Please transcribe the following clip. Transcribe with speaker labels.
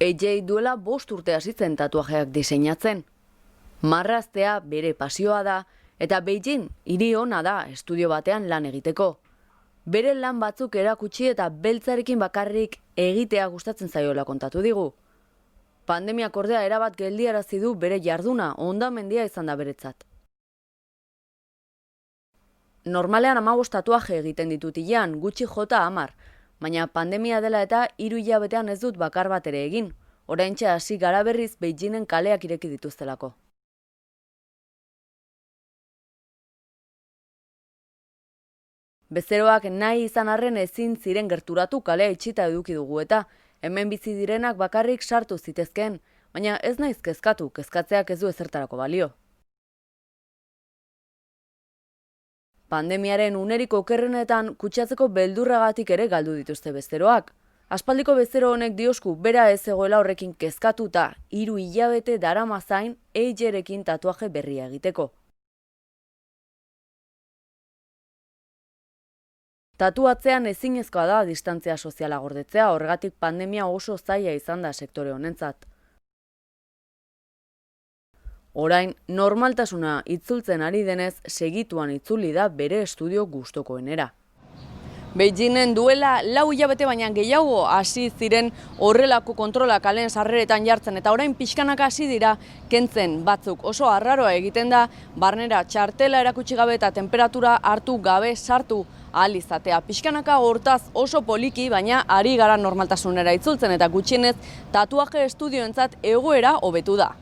Speaker 1: AJ duela 5 urte hasi zen tatuajeak diseinatzen. Marraztea bere pasioa da eta Beijing hiri ona da estudio batean lan egiteko. Bere lan batzuk erakutsi eta beltzarekin bakarrik egitea gustatzen zaiola kontatu digu. Pandemiak ordea erabat geldiarazi du bere jarduna, hondamendia izan da beretzat. Normalean 15 tatuaje egiten ditut hilean, gutxi jota 10, baina pandemia dela eta 3 hilabetean ez dut bakar bat ere egin. Oraintxe hasi gara berriz Beijingen kaleak ireki dituztelako. Bezeroak nahi izan arren ezin ziren gerturatu, kalea itxita eduki dugu eta hemen bizi direnak bakarrik sartu zitezkeen, baina ez naiz kezkatu, kezkatzeak ez du ezertarako balio. Pandemiaren unerik okerrenetan kutsatzeko beldurragatik ere galdu dituzte bezeroak. Aspaldiko bezero honek diosku bera ez egoela horrekin kezkatuta 3 hilabete daramazain AJ-rekin tatuaje berria egiteko. Tatuatzean ezinezkoa da distantzia soziala gordetzea, horregatik pandemia oso zaila izan da sektore honentzat. Orain, normaltasuna itzultzen ari denez, segituan itzuli da bere estudio gustokoenera. Beijingen duela 4 hilabete baina gehiago hasi ziren horrelako kontrolak kalen sarreretan jartzen eta orain pixkanaka hasi dira kentzen batzuk. Oso arraroa egiten da barnera txartela erakutsi gabe eta temperatura hartu gabe sartu ahal izatea. Pixkanaka hortaz oso poliki, baina ari gara normaltasunera itzultzen eta gutxienez tatuaje estudioentzat egoera hobetu da.